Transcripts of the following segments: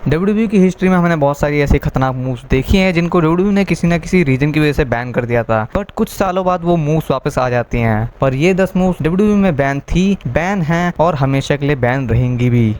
WWE की history में हमने बहुत सारी ऐसी खतरनाक मूव्स देखी हैं जिनको डब्ल्यूडब्ल्यूई ने किसी न किसी रीजन की वजह से बैन कर दिया था, बट कुछ सालों बाद वो मूव्स वापस आ जाती हैं। पर ये 10 मूव्स डब्ल्यूडब्ल्यूई में बैन थी, बैन हैं और हमेशा के लिए बैन रहेंगी भी।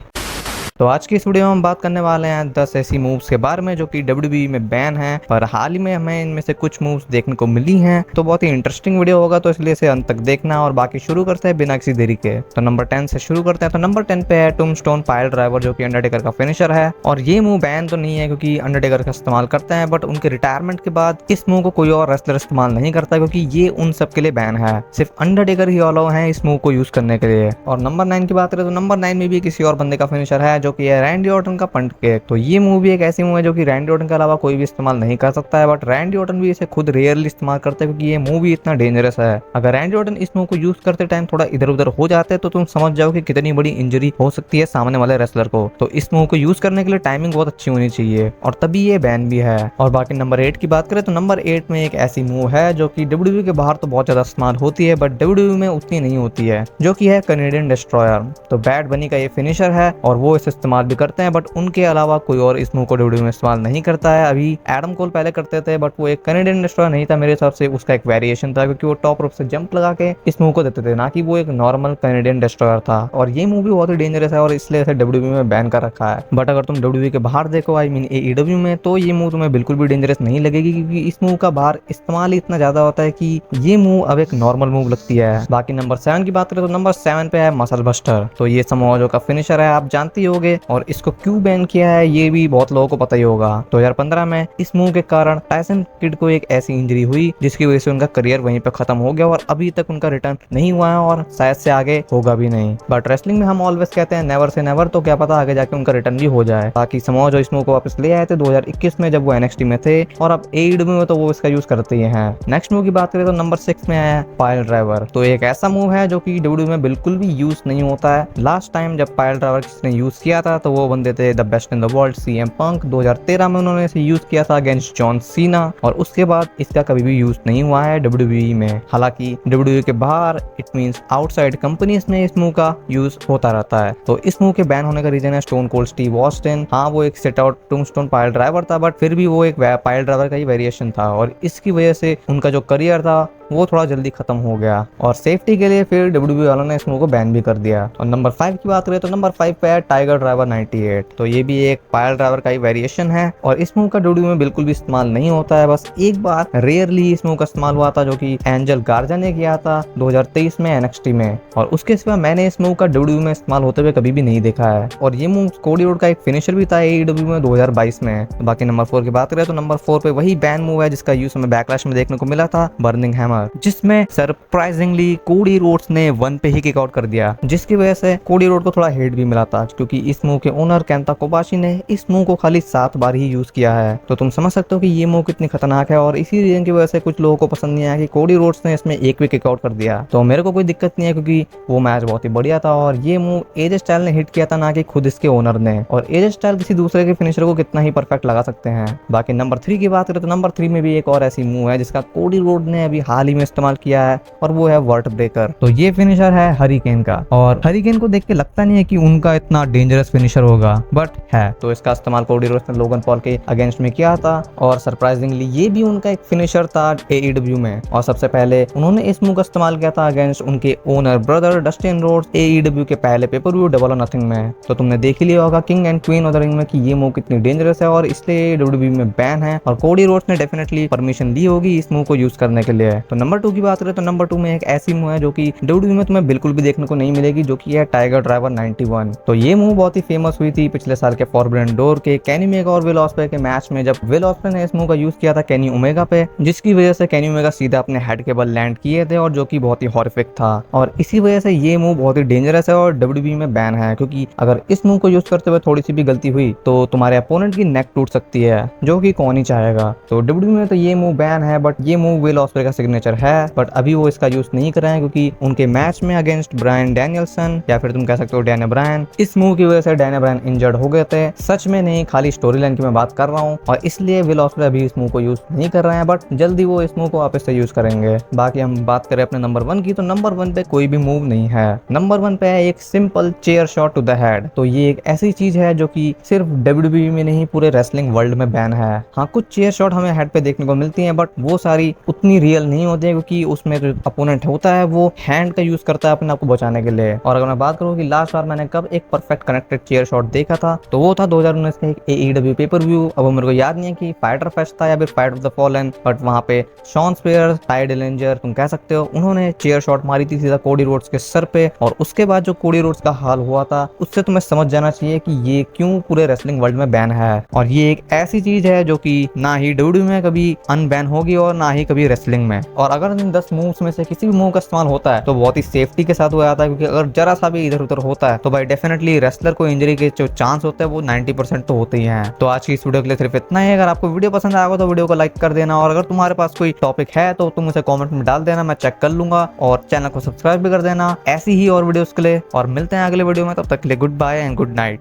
तो आज की इस वीडियो में हम बात करने वाले हैं 10 ऐसी मूव्स के बारे में जो कि डब्ल्यूडब्ल्यूई में बैन हैं, पर हाल ही में हमें इनमें से कुछ मूव्स देखने को मिली हैं। तो बहुत ही इंटरेस्टिंग वीडियो होगा, तो इसलिए इसे अंत तक देखना। और बाकी शुरू करते हैं बिना किसी देरी के। तो नंबर 10 से शुरू करते हैं। तो नंबर 10 पे है टूम्बस्टोन पाइल ड्राइवर, जो कि अंडरटेकर का फिनिशर है। और ये मूव बैन तो नहीं है क्योंकि अंडरटेकर का इस्तेमाल करते हैं, बट उनके रिटायरमेंट के बाद इस मूव को कोई और रेसलर इस्तेमाल नहीं करता क्योंकि ये उन सब के लिए बैन है। सिर्फ अंडरटेकर ही अलाउ है इस मूव को यूज करने के लिए। और नंबर 9 की बात करें तो नंबर 9 में भी किसी और बंदे का फिनिशर है, जो कि है रैंडी ऑर्टन का पंट किक। तो ये मूव भी एक ऐसी मूव है जो कि रैंडी ऑर्टन के अलावा कोई भी इस्तेमाल नहीं कर सकता है, बट रैंडी ऑर्टन भी इसे खुद रेयरली इस्तेमाल करते हैं क्योंकि ये मूव भी इतना डेंजरस है। अगर रैंडी ऑर्टन इस मूव को यूज करते टाइम थोड़ा इधर उधर हो जाते हैं तो तुम समझ जाओ कि कितनी बड़ी इंजरी हो सकती है सामने वाले रेसलर को। तो इस मूव को यूज करने के लिए टाइमिंग बहुत अच्छी होनी चाहिए और तभी ये बैन भी है। और बाकी नंबर 8 की बात करें तो नंबर 8 में एक ऐसी मूव है जो कि डब्ल्यूडब्ल्यूई के बाहर तो बहुत ज्यादा इस्तेमाल होती है, बट डब्ल्यूडब्ल्यूई में उतनी नहीं होती है, जो कि है कैनेडियन डिस्ट्रॉयर। तो बैड बनी का ये फिनिशर है और वो इसे इस्तेमाल भी करते हैं, बट उनके अलावा कोई और इस मूव को डब्ल्यूडब्ल्यूई में इस्तेमाल नहीं करता है। अभी एडम कोल पहले करते थे, बट वो एक कैनेडियन डिस्ट्रॉयर नहीं था मेरे हिसाब से, उसका एक वेरिएशन था क्योंकि वो टॉप रोप से जंप लगा के इस मूव को देते थे, ना कि वो एक नॉर्मल कैनेडियन डिस्ट्रॉयर था। और ये मूव भी बहुत ही डेंजरस है और इसलिए इसे डब्ल्यूडब्ल्यूई में बैन कर रखा है। बट अगर तुम डब्ल्यूडब्ल्यूई के बाहर देखो, आई मीन एईडब्ल्यू में, तो ये मूव तुम्हें बिल्कुल भी डेंजरस नहीं लगेगी क्योंकि इस मूव का बाहर इस्तेमाल इतना ज्यादा होता है कि ये मूव अब एक नॉर्मल मूव लगती है। बाकी नंबर 7 की बात करें तो नंबर 7 पे है मसल बस्टर। तो ये समोआ जो का फिनिशर है, आप जानते ही होगे, और इसको क्यों बैन किया है ये भी बहुत लोगों को पता ही होगा। 2015 में इस मूव के कारण टायसन किड को एक ऐसी इंजरी हुई जिसकी वजह से उनका करियर वहीं पे खत्म हो गया और अभी तक उनका रिटर्न नहीं हुआ है और शायद से आगे होगा भी नहीं। बट रेसलिंग में हम ऑलवेज कहते हैं नेवर से नेवर, तो क्या पता आगे जाके उनका रिटर्न भी हो जाए। बाकी समोआ जो इस मूव को वापस ले आए थे 2021 में जब वो एनएक्सटी में थे, और अब एईडब्ल्यू में तो वो इसका यूज करते ही हैं। नेक्स्ट मूव की बात करें तो नंबर 6 में आया पाइल ड्राइवर। तो एक ऐसा मूव है जो कि डब्ल्यूडब्ल्यूई में बिल्कुल भी यूज नहीं होता है। लास्ट टाइम जब पाइल ड्राइवर किसी ने यूज किया था तो वो बंदे थे the best in the world CM Punk. 2013 में उन्होंने इसे यूज किया था अगेंस्ट जॉन सीना, और उसके बाद इसका कभी भी यूज नहीं हुआ है डब्ल्यूडब्ल्यूई में। हालांकि डब्ल्यूडब्ल्यूई के बाहर इट मींस आउटसाइड कंपनीज में इस मूव का यूज होता रहता है। तो इस मूव के बैन होने का रीजन है स्टोन कोल्ड स्टीव ऑस्टिन। हाँ, वो एक सेट आउट टूम्बस्टोन पाइल ड्राइवर था, बट फिर भी वो एक पाइल ड्राइवर का ही वेरिएशन था और इसकी वजह से उनका जो करियर था वो थोड़ा जल्दी खत्म हो गया और सेफ्टी के लिए फिर डब्ल्यूडब्ल्यूई वालों ने इस मूव को बैन भी कर दिया। और नंबर 5 की बात करें तो नंबर 5 पे है टाइगर ड्राइवर 98। तो ये भी एक पाइल ड्राइवर का ही वेरिएशन है और इस मूव का डब्ल्यूडब्ल्यूई में बिल्कुल भी इस्तेमाल नहीं होता है। बस एक बार रेयरली इस मूव का इस्तेमाल हुआ था जो कि एंजल गार्जा ने किया था 2023 में एनएक्सटी में, और उसके सिवा मैंने इस मूव का डब्ल्यूडब्ल्यूई में इस्तेमाल होते हुए कभी भी नहीं देखा है। और ये मूव कोडी रोड का एक फिनिशर भी था एईडब्ल्यू में 2022 में। बाकी नंबर 4 की बात करें तो नंबर 4 पे वही बैन मूव है जिसका यूज हमें बैकलैश में देखने को मिला था, बर्निंग हैमर, जिसमें सरप्राइजिंगली कोडी रोड्स ने 1 पे ही किक आउट कर दिया, जिसकी वजह से कोडी रोड को थोड़ा हेट भी मिला था क्योंकि इस मूव के ओनर केंता कोबाशी ने इस मूव को खाली 7 बार ही यूज किया है। तो तुम समझ सकते हो कि ये मूव कितनी खतरनाक है और इसी रीजन की वजह से कुछ लोगों को पसंद नहीं आया कि कोडी रोड्स ने इसमें एक भी किक आउट कर दिया। तो मेरे को कोई दिक्कत नहीं है क्योंकि वो मैच बहुत ही बढ़िया था और ये मूव एजे स्टाइल ने हिट किया था, ना कि खुद इसके ओनर ने। और एजे स्टाइल किसी दूसरे के फिनिशर को कितना ही परफेक्ट लगा सकते हैं। बाकी नंबर 3 की बात करें तो नंबर 3 में भी एक और ऐसी मूव है जिसका कोडी रोड ने अभी हाल ही में इस्तेमाल किया है और वो है वर्ट ब्रेकर। तो ये फिनिशर है हरिकेन का, और हरिकेन को देख के लगता नहीं है कि उनका इतना डेंजरस फिनिशर होगा, बट है। तो इसका इस्तेमाल कोडी रोड्स ने लोगन पॉल के अगेंस्ट में किया था और सरप्राइजिंगली ये भी उनका एक फिनिशर था एईडब्ल्यू में। और सबसे पहले उन्होंने इस मूव का इस्तेमाल किया था अगेंस्ट उनके owner brother Dustin Rhodes AEW के पहले पेपर व्यू डबल और नथिंग में। तो तुमने देख ही लिया होगा king and queen of the ring में कि ये मूव कितनी डेंजरस है और इसलिए डब्ल्यूडब्ल्यूई में बैन है और कोडी रोड्स ने डेफिनेटली परमिशन ली होगी इस मूव को यूज करने के लिए। तो नंबर 2 की बात करें तो नंबर 2 में एक ऐसी मूव है जो कि डब्ल्यूडब्ल्यूई में तुम्हें बिल्कुल भी देखने को नहीं मिलेगी, जो कि है टाइगर ड्राइवर 91। तो ये मूव बहुत ही फेमस हुई थी पिछले साल के फॉरबिडन डोर के केनी ओमेगा और विल ऑस्प्रे के मैच में, जब विल ऑस्प्रे ने इस मूव का यूज किया था केनी ओमेगा पे, जिसकी वजह से केनी ओमेगा सीधा अपने हेड के बल लैंड किए थे और जो कि बहुत ही हॉरिफिक था। और इसी वजह से ये मूव बहुत ही डेंजरस है और डब्ल्यूडब्ल्यूई में बैन है क्योंकि अगर इस मूव को यूज करते हुए थोड़ी सी भी गलती हुई तो तुम्हारे अपोनेंट की नेक टूट सकती है, जो कि कौन ही चाहेगा। तो डब्ल्यूडब्ल्यूई में तो ये मूव बैन है, बट ये मूव विल ऑस्प्रे का सिग्नेचर है, बट अभी वो इसका यूज नहीं कर रहे हैं क्योंकि उनके मैच में अगेंस्ट ब्रायन डैनियल्सन या फिर तुम कह सकते हो डैनियल ब्रायन, इस मूव की वजह वजह से डैनियल ब्रायन इंजर्ड हो गए थे। सच में नहीं, खाली स्टोरी लाइन की मैं बात कर रहा हूँ और इसलिए विल ऑस्प्रे अभी इस मूव को यूज नहीं कर रहे हैं, बट जल्दी वो इस मूव को वापस से यूज करेंगे। बाकी हम बात करें अपने नंबर 1 की, तो नंबर 1 पे कोई भी मूव नहीं है। नंबर 1 पे है एक simple chair shot to the head. तो ये एक ऐसी चीज है जो कि सिर्फ WWE में नहीं पूरे रेसलिंग वर्ल्ड में बैन है। हाँ, कुछ चेयर शॉट हमें हेड पे देखने को मिलती हैं, बट वो सारी उतनी रियल नहीं होती है, क्योंकि उसमें जो अपोनेंट होता है वो हैंड का यूज करता है अपने आप को बचाने के लिए। और अगर मैं बात करूँ कि लास्ट बार मैंने कब एक परफेक्ट कनेक्टेड चेयर शॉट देखा था, तो वो था 2019 के एक AEW पेपर व्यू। अब मेरे को याद नहीं है कि फाइटर फेस्ट था या फिर fight of the fallen, but वहां पे शॉन स्पेयर, टाई डिलिंजर तुम कह सकते हो, उन्होंने चेयर शॉट मारी थी सीधा कोडी रोड्स के सर पे। और उसके बाद जो कोडी रोड्स का हाल हुआ था, उससे तुम्हें समझ जाना चाहिए कि ये क्यों पूरे रेसलिंग वर्ल्ड में बैन है। और ये एक ऐसी चीज है जो कि ना ही WWE में कभी अनबैन होगी और ना ही कभी रेसलिंग में। और अगर इन 10 मूव्स में से किसी भी मूव का इस्तेमाल होता है तो बहुत ही सेफ्टी के साथ हुआ जाता है, क्योंकि अगर जरा सा भी इधर उधर होता है तो भाई डेफिनेटली रेसलर को इंजरी के जो चांस होते हैं वो 90% तो होते ही हैं। तो आज की इस वीडियो के लिए सिर्फ इतना ही। अगर आपको वीडियो पसंद आएगा तो वीडियो को लाइक कर देना, और अगर तुम्हारे पास कोई टॉपिक है तो तुम उसे कमेंट में डाल देना, मैं चेक कर लूंगा। और चैनल को सब्सक्राइब भी कर देना ऐसी ही और वीडियोस के लिए। और मिलते हैं अगले वीडियो में, तब तक के लिए goodbye and good night.